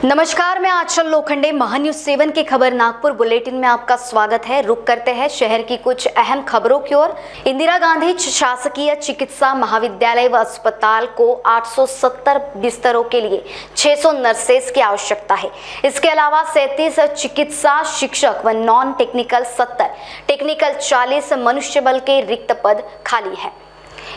नमस्कार, मैं आंचल लोखंडे महान्यूज 7 के खबर नागपुर बुलेटिन में आपका स्वागत है। रुक करते हैं शहर की कुछ अहम खबरों की ओर। इंदिरा गांधी शासकीय चिकित्सा महाविद्यालय व अस्पताल को 870 बिस्तरों के लिए 600 नर्सेस की आवश्यकता है। इसके अलावा 37 चिकित्सा शिक्षक व नॉन टेक्निकल 70, टेक्निकल 40 मनुष्यबल के रिक्त पद खाली है।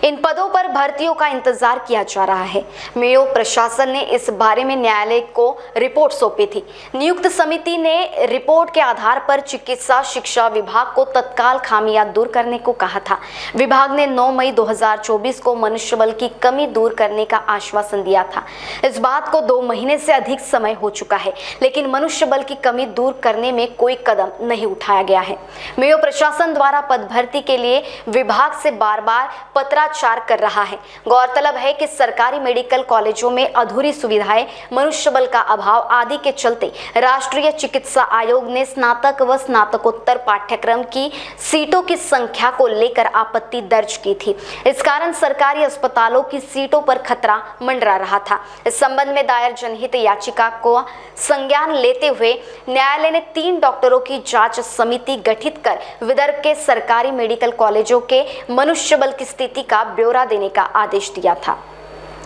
इन पदों पर भर्तियों का इंतजार किया जा रहा है। मेयो प्रशासन ने इस बारे में न्यायालय को रिपोर्ट सौंपी थी। नियुक्त समिति ने रिपोर्ट के आधार पर चिकित्सा शिक्षा विभाग को तत्काल खामियां दूर करने को कहा था। विभाग ने 9 मई 2024 को मनुष्यबल की कमी दूर करने का आश्वासन दिया था। इस बात को 2 महीने से अधिक समय हो चुका है, लेकिन मनुष्यबल की कमी दूर करने में कोई कदम नहीं उठाया गया है। मेयो प्रशासन द्वारा पद भर्ती के लिए विभाग से बार बार पत्राचार कर रहा है। गौरतलब है कि सरकारी मेडिकल कॉलेजों में अधूरी सुविधाएं, मनुष्यबल का अभाव आदि के चलते राष्ट्रीय चिकित्सा आयोग ने स्नातक व स्नातकोत्तर पाठ्यक्रम की सीटों की संख्या को लेकर आपत्ति दर्ज की थी। इस कारण सरकारी अस्पतालों की सीटों पर खतरा मंडरा रहा था। इस संबंध में दायर जनहित याचिका को संज्ञान लेते हुए न्यायालय ने 3 डॉक्टरों की जांच समिति गठित कर विदर्भ के सरकारी मेडिकल कॉलेजों के मनुष्यबल की स्थिति का ब्यौरा देने का आदेश दिया था।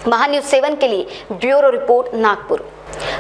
महान्यूज 7 के लिए ब्यूरो रिपोर्ट नागपुर।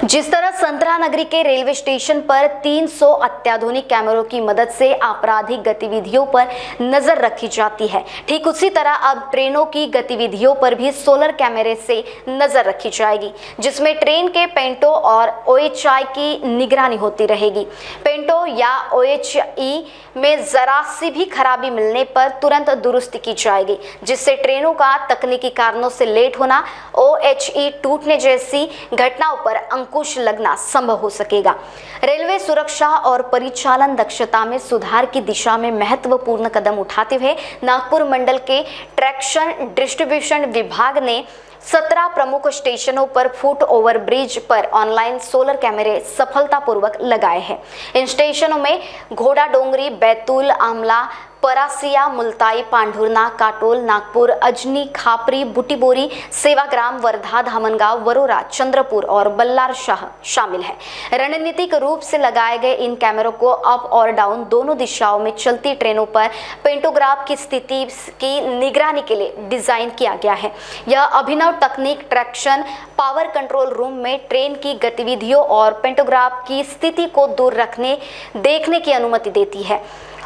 जिस तरह संतरा नगरी के रेलवे स्टेशन पर 300 अत्याधुनिक कैमरों की मदद से आपराधिक गतिविधियों पर नजर रखी जाती है, ठीक उसी तरह अब ट्रेनों की गतिविधियों पर भी सोलर कैमरे से नजर रखी जाएगी, जिसमें ट्रेन के पेंटो और OHI की निगरानी होती रहेगी। पेंटो या OHE में जरा सी भी खराबी मिलने पर तुरंत दुरुस्ती की जाएगी, जिससे ट्रेनों का तकनीकी कारणों से लेट होना, OHE टूटने जैसी घटनाओं पर अंकुश लगना संभव हो सकेगा। रेलवे सुरक्षा और परिचालन दक्षता में सुधार की दिशा में महत्वपूर्ण कदम उठाते हुए नागपुर मंडल के ट्रैक्शन डिस्ट्रीब्यूशन विभाग ने 17 प्रमुख स्टेशनों पर फुट ओवर ब्रिज पर ऑनलाइन सोलर कैमरे सफलतापूर्वक लगाए हैं। इन स्टेशनों में घोड़ा डोंगरी, बैतूल, आमला, परासिया, मुल्ताई, पांढुर्ना, काटोल, नागपुर, अजनी, खापरी, बुटीबोरी, सेवाग्राम, वर्धा, धामनगांव, वरोरा, चंद्रपुर और बल्लार शाह शामिल है। रणनीतिक रूप से लगाए गए इन कैमरों को अप और डाउन दोनों दिशाओं में चलती ट्रेनों पर पेंटोग्राफ की स्थिति की निगरानी के लिए डिजाइन किया गया है। यह अभिनव तकनीक ट्रैक्शन पावर कंट्रोल रूम में ट्रेन की गतिविधियों और पेंटोग्राफ की स्थिति को दूर देखने की अनुमति देती है।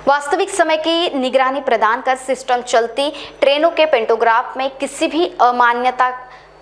वास्तविक समय की निगरानी प्रदान कर सिस्टम चलती ट्रेनों के पेंटोग्राफ में किसी भी अमान्यता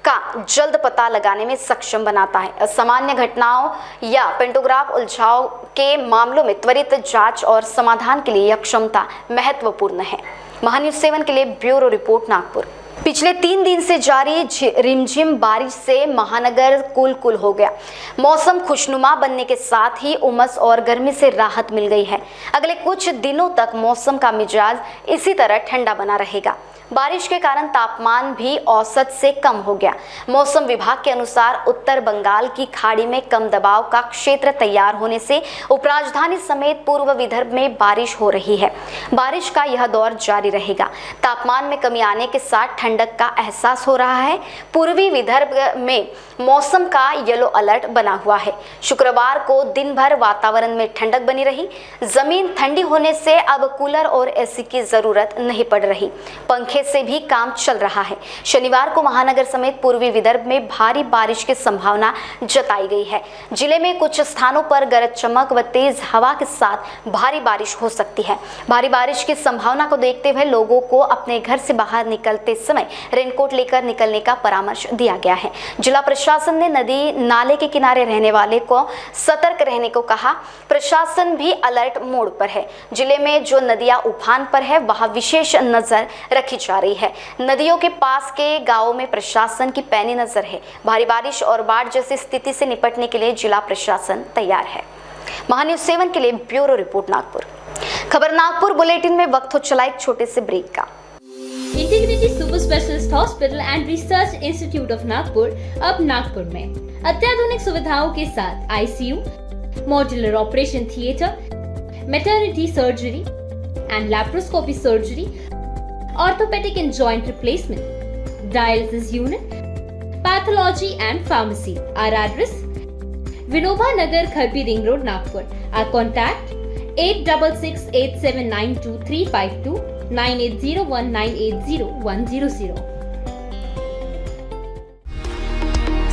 का जल्द पता लगाने में सक्षम बनाता है। असामान्य घटनाओं या पेंटोग्राफ उलझाव के मामलों में त्वरित जांच और समाधान के लिए यह क्षमता महत्वपूर्ण है। महान्यूज 7 के लिए ब्यूरो रिपोर्ट नागपुर। पिछले 3 दिन से जारी रिमझिम बारिश से महानगर कुल हो गया। मौसम खुशनुमा बनने के साथ ही उमस और गर्मी से राहत मिल गई है। अगले कुछ दिनों तक मौसम का मिजाज इसी तरह ठंडा बना रहेगा। बारिश के कारण तापमान भी औसत से कम हो गया। मौसम विभाग के अनुसार उत्तर बंगाल की खाड़ी में कम दबाव का क्षेत्र तैयार होने से उपराजधानी समेत पूर्व विदर्भ में बारिश हो रही है। बारिश का यह दौर जारी रहेगा। तापमान में कमी आने के साथ ठंडक का एहसास हो रहा है। पूर्वी विदर्भ में मौसम का येलो अलर्ट बना हुआ है। शुक्रवार को दिन भर वातावरण में ठंडक बनी रही। जमीन ठंडी होने से अब कूलर और एसी की जरूरत नहीं पड़ रही। पंखे से भी काम चल रहा है। शनिवार को महानगर समेत पूर्वी विदर्भ में भारी बारिश की संभावना जताई गई है। जिले में कुछ स्थानों पर गरज चमक व तेज हवा के साथ भारी बारिश हो सकती है। भारी बारिश की संभावना को देखते हुए लोगों को अपने घर से बाहर निकलते समय रेनकोट लेकर निकलने का परामर्श दिया गया है। जिला प्रशासन ने नदी नाले के किनारे रहने वाले को सतर्क रहने को कहा। प्रशासन भी अलर्ट मोड पर है। जिले में जो नदियां उफान पर है वहां विशेष नजर रखी जा रही है। नदियों के पास के गांवों में प्रशासन की पैनी नजर है। भारी बारिश और बाढ़ जैसी स्थिति से निपटने के लिए जिला प्रशासन तैयार है। महान्यूज 7 के लिए ब्यूरो रिपोर्ट नागपुर। खबर नागपुर बुलेटिन में वक्त हो चला एक छोटे से ब्रेक का। Integrity super specialist hospital and research institute of Nagpur अब नागपुर में अत्याधुनिक सुविधाओं के साथ ICU, modular operation theatre, maternity surgery and laparoscopy surgery, orthopedic and joint replacement, dialysis unit, pathology and pharmacy. Our address Vinoba Nagar, Kharbi ring road, Nagpur. Our contact 8668792352 9801980100.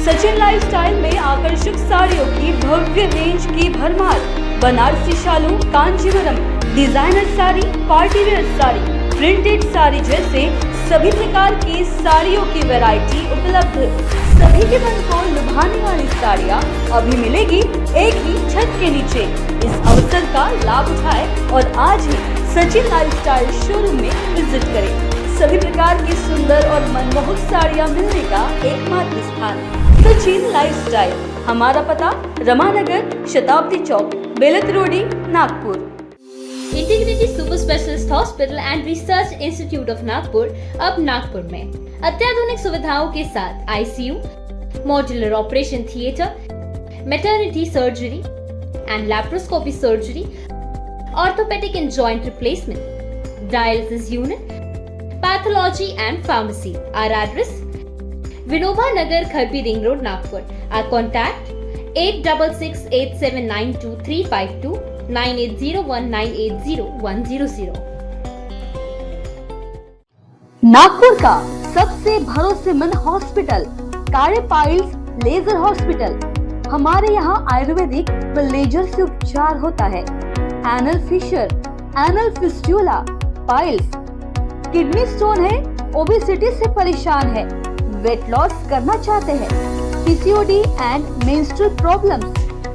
Sachin lifestyle में आकर्षक साड़ियों की भव्य रेंज की भरमार. बनारसी शालू, Kanjeevaram, designer sari, party wear sari, printed sari जैसे सभी प्रकार की साड़ियों की वैरायटी उपलब्ध. सभी के मन को लुभाने वाली साड़ियाँ अभी मिलेगी एक ही छत के नीचे. इस अवसर का लाभ उठाएं और आज ही सचिन लाइफस्टाइल शोरूम में विजिट करें. सभी प्रकार की सुंदर और मनमोहक साड़ियाँ मिलने का एकमात्र स्थान सचिन लाइफस्टाइल. हमारा पता Ramanagar, Shatabdi Chowk, Beltarodi, Nagpur. Integrity super specialist hospital and research institute of Nagpur अब नागपुर में अत्याधुनिक सुविधाओं के साथ ICU, modular operation theatre, maternity surgery and laparoscopy surgery, orthopaedic and joint replacement, dialysis unit, pathology and pharmacy. Our address Vinoba Nagar, Kharbi ring road, Nagpur. Our contact 8668792352 9801980100. Nagpur का सबसे भरोसेमंद hospital कारे पाइल्स लेजर हॉस्पिटल. हमारे यहाँ आयुर्वेदिक व लेजर से उपचार होता है. Anal fissure, anal fistula, piles, kidney stone है, ओबेसिटी से परेशान है, वेट लॉस करना चाहते हैं, पीसीओडी एंड मेंस्ट्रुअल प्रॉब्लम्स,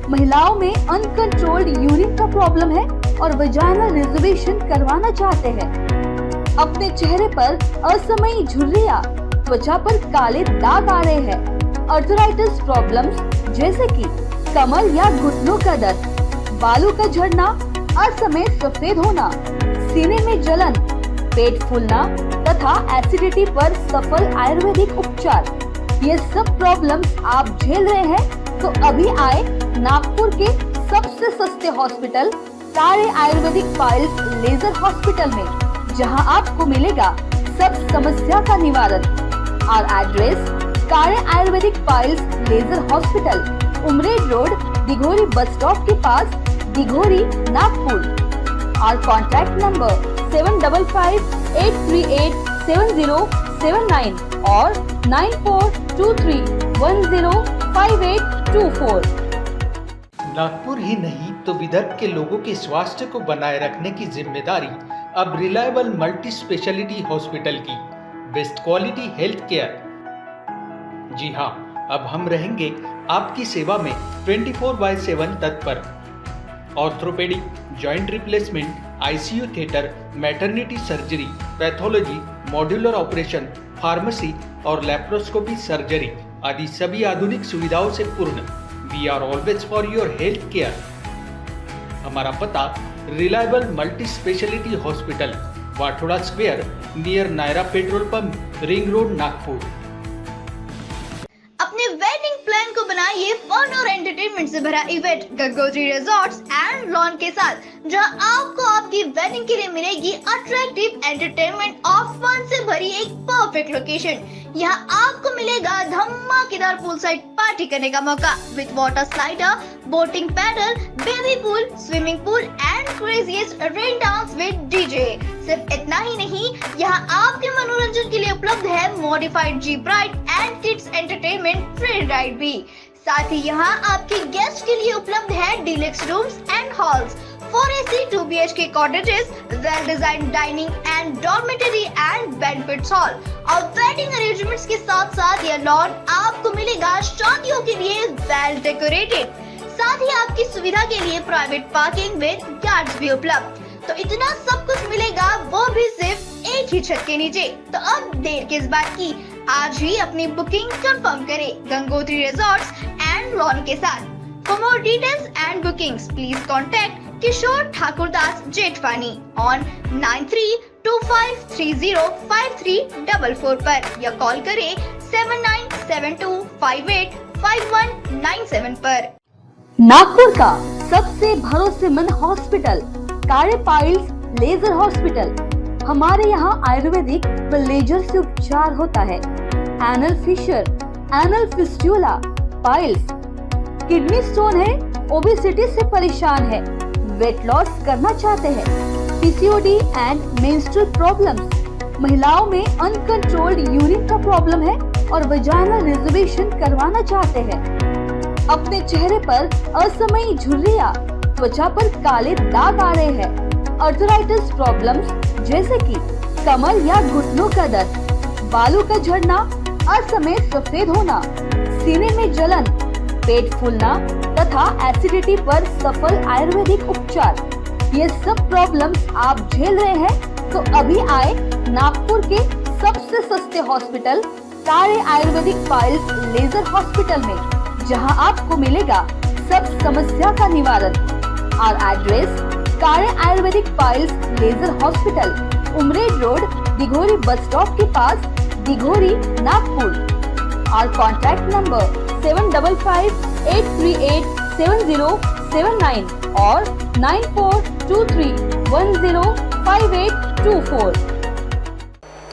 महिलाओं में अनकंट्रोल्ड यूरिन का प्रॉब्लम है और वजाइनल रिजर्वेशन करवाना चाहते हैं, अपने चेहरे पर असमयी झुर्रियां, त्वचा पर काले दाग आ रहे हैं, अर्थराइटिस प्रॉब्लम्स जैसे कि कमर या घुटनों का दर्द, बालों का झड़ना, असमय सफेद होना, सीने में जलन, पेट फूलना तथा एसिडिटी पर सफल आयुर्वेदिक उपचार. ये सब प्रॉब्लम्स आप झेल रहे हैं तो अभी आए नागपुर के सबसे सस्ते हॉस्पिटल कारे आयुर्वेदिक पाइल्स लेजर हॉस्पिटल में, जहां आपको मिलेगा सब समस्या का निवारण. और address Kare Ayurvedic piles laser hospital, Umred road, Dighori bus stop के पास, दिघोरी, नागपुर. और कॉन्टैक्ट नंबर 7538387079 और 9423105824. नागपुर ही नहीं तो विदर्भ के लोगों के स्वास्थ्य को बनाए रखने की जिम्मेदारी अब रिलायबल मल्टी स्पेशलिटी हॉस्पिटल की. Best quality health care. जी हाँ, अब हम रहेंगे आपकी सेवा में 24/7 तत्पर. Orthopaedic, joint replacement, ICU theatre, maternity surgery, pathology, modular operation, pharmacy और लैप्रोस्कोपी सर्जरी आदि सभी आधुनिक सुविधाओं से पूर्ण. We are always for your health care. हमारा पता reliable multi speciality hospital, Wathoda square, near Nayara petrol pump, ring road, Nagpur. अपने वेडिंग प्लान को बनाइए फन और एंटरटेनमेंट से भरा event Gangotri resorts and lawn के साथ, जहां आपको आपकी वेडिंग के लिए मिलेगी अट्रैक्टिव एंटरटेनमेंट और फन से भरी एक परफेक्ट लोकेशन. यहाँ आपको मिलेगा धमाकेदार पूल साइड पार्टी करने का मौका with water slider, boating pedal, baby pool, swimming pool and craziest rain dance with DJ. सिर्फ इतना ही नहीं, यहाँ आपके मनोरंजन के लिए उपलब्ध है modified jeep ride and kids entertainment free ride भी. साथ ही यहाँ आपके गेस्ट के लिए उपलब्ध है deluxe rooms and halls, 4AC 2BHK cottages, well-designed dining and dormitory and banquet hall. और वेडिंग अरेंजमेंट्स के साथ साथ यह लॉन आपको मिलेगा शादियों के लिए वेल डेकोरेटेड. साथ ही आपकी सुविधा के लिए प्राइवेट पार्किंग विद गार्ड्स भी उपलब्ध. तो इतना सब कुछ मिलेगा, वो भी सिर्फ एक ही छत के नीचे. तो अब देर किस बात की, आज ही अपनी बुकिंग कंफर्म करें गंगोत्री रिजॉर्ट्स एंड लॉन के साथ. For more details and bookings, please contact Kishore Thakurdas Jetwani on 9325305344 पर या कॉल करें 7972585197 पर. नागपुर का सबसे भरोसेमंद हॉस्पिटल कारे पाइल्स लेजर हॉस्पिटल. हमारे यहाँ आयुर्वेदिक व लेजर से उपचार होता है. Anal fissure, anal fistula, piles, kidney stone है, ओबेसिटी से परेशान है, वेट लॉस करना चाहते हैं, पीसीओडी एंड मेंस्ट्रुअल प्रॉब्लम्स, महिलाओं में अनकंट्रोल्ड यूरिन का प्रॉब्लम है और वजाइनल रिजर्वेशन करवाना चाहते हैं, अपने चेहरे पर असमयी झुर्रियां, त्वचा पर काले दाग आ रहे हैं, अर्थराइटिस प्रॉब्लम्स जैसे कि कमर या घुटनों का दर्द, बालों का झड़ना, असमय सफेद होना, सीने में जलन, पेट फूलना तथा एसिडिटी पर सफल आयुर्वेदिक उपचार, ये सब प्रॉब्लम्स आप झेल रहे हैं तो अभी आए नागपुर के सबसे सस्ते हॉस्पिटल कार्य आयुर्वेदिक पाइल्स लेजर हॉस्पिटल में, जहां आपको मिलेगा सब समस्या का निवारण। और एड्रेस कार्य Ayurvedic piles laser hospital, Umred road, Dighori bus stop के पास, दिघोरी, नागपुर। और कॉन्टैक्ट नंबर 7538387079 और 9423105824।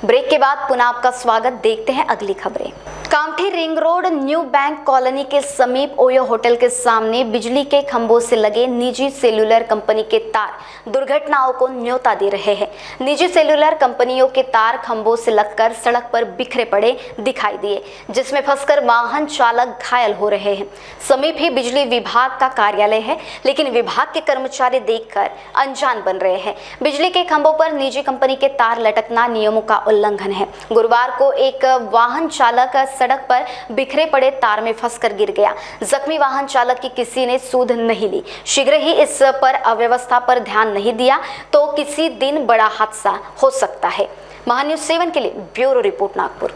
ब्रेक के बाद पुनः आपका स्वागत। देखते हैं अगली खबरें। Kamthi ring road new bank colony के समीप ओयो होटल के सामने बिजली के खंभों से लगे निजी सेल्युलर कंपनी के तार दुर्घटनाओं को न्योता दे रहे हैं। निजी सेल्युलर कंपनियों के तार खंभों से लगकर सड़क पर बिखरे पड़े दिखाई दिए, जिसमें फंसकर वाहन चालक घायल हो रहे हैं। समीप ही बिजली विभाग का कार्यालय है, लेकिन विभाग के कर्मचारी देखकर अनजान बन रहे हैं। बिजली के खंभों पर निजी कंपनी के तार लटकना नियमों का उल्लंघन है। गुरुवार को एक वाहन चालक सड़क पर बिखरे पड़े तार में फंसकर गिर गया। जख्मी वाहन चालक की किसी ने सुध नहीं ली। शीघ्र ही इस पर अव्यवस्था पर ध्यान नहीं दिया तो किसी दिन बड़ा हादसा हो सकता है। महान्यूज 7 के लिए ब्यूरो रिपोर्ट, नागपुर।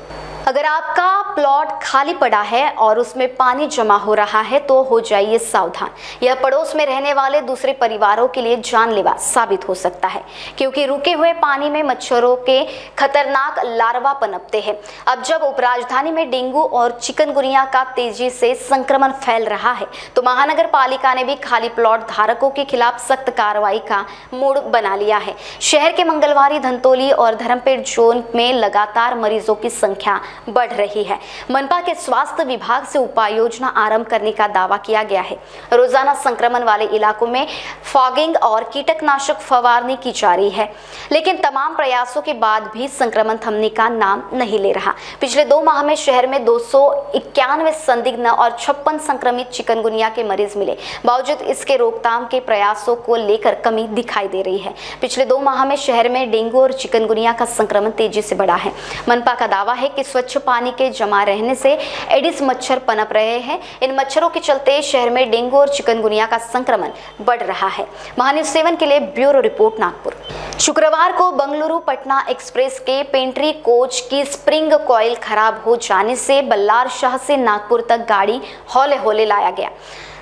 अगर आपका प्लॉट खाली पड़ा है और उसमें पानी जमा हो रहा है तो हो जाइए सावधान। यह पड़ोस में रहने वाले दूसरे परिवारों के लिए जानलेवा साबित हो सकता है, क्योंकि रुके हुए पानी में मच्छरों के खतरनाक लार्वा पनपते हैं। अब जब उपराजधानी में डेंगू और चिकनगुनिया का तेजी से संक्रमण फैल रहा है तो महानगर पालिका ने भी खाली प्लॉट धारकों के खिलाफ सख्त कार्रवाई का मूड बना लिया है। शहर के मंगलवारी, धंतोली और धर्मपेट जोन में लगातार मरीजों की संख्या बढ़ रही है। मनपा के स्वास्थ्य विभाग से उपाय योजना आरंभ करने का दावा किया गया है। रोजाना संक्रमण वाले इलाकों में फॉगिंग और कीटनाशक फवारनी की जा रही है, लेकिन तमाम प्रयासों के बाद भी संक्रमण थमने का नाम नहीं ले रहा। पिछले 2 माह में शहर में 291 संदिग्ध और 56 संक्रमित चिकनगुनिया के मरीज मिले। बावजूद इसके रोकथाम के प्रयासों को लेकर कमी दिखाई दे रही है। पिछले 2 माह में शहर में डेंगू और चिकनगुनिया का संक्रमण तेजी से बढ़ा है। मनपा का दावा है कि स्वच्छ पानी के जमा रहने से एडिस मच्छर पनप रहे हैं। इन मच्छरों के चलते शहर में डेंगू और चिकनगुनिया का संक्रमण बढ़ रहा है। महान्यूज 7 के लिए ब्यूरो रिपोर्ट, नागपुर। शुक्रवार को बंगलुरु पटना एक्सप्रेस के पेंट्री कोच की स्प्रिंग कॉइल खराब हो जाने से बल्लार शाह से नागपुर तक गाड़ी हौले हौले लाया गया।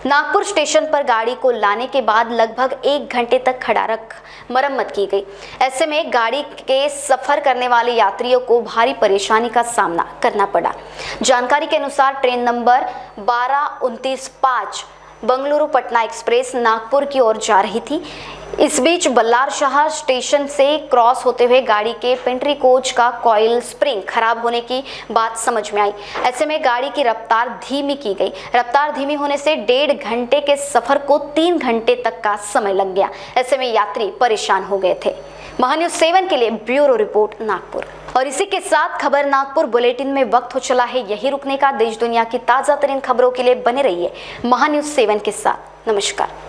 नागपुर स्टेशन पर गाड़ी को लाने के बाद लगभग 1 घंटे तक खड़ा रख मरम्मत की गई। ऐसे में गाड़ी के सफर करने वाले यात्रियों को भारी परेशानी का सामना करना पड़ा। जानकारी के अनुसार train number 12-29-5 Bengaluru Patna express Nagpur की ओर जा रही थी। इस बीच बल्लार शाह स्टेशन से क्रॉस होते हुए गाड़ी के पेंट्री कोच का कॉइल स्प्रिंग खराब होने की बात समझ में आई। ऐसे में गाड़ी की रफ्तार धीमी की गई। रफ्तार धीमी होने से 1.5 घंटे के सफर को 3 घंटे तक का समय लग गया। ऐसे में यात्री परेशान हो गए थे। महान्यूज 7 के लिए ब्यूरो रिपोर्ट, नागपुर। और इसी के साथ खबर नागपुर बुलेटिन में वक्त हो चला है यही रुकने का। देश दुनिया की ताजा तरीन खबरों के लिए बने रहिए महान्यूज 7 के साथ। नमस्कार।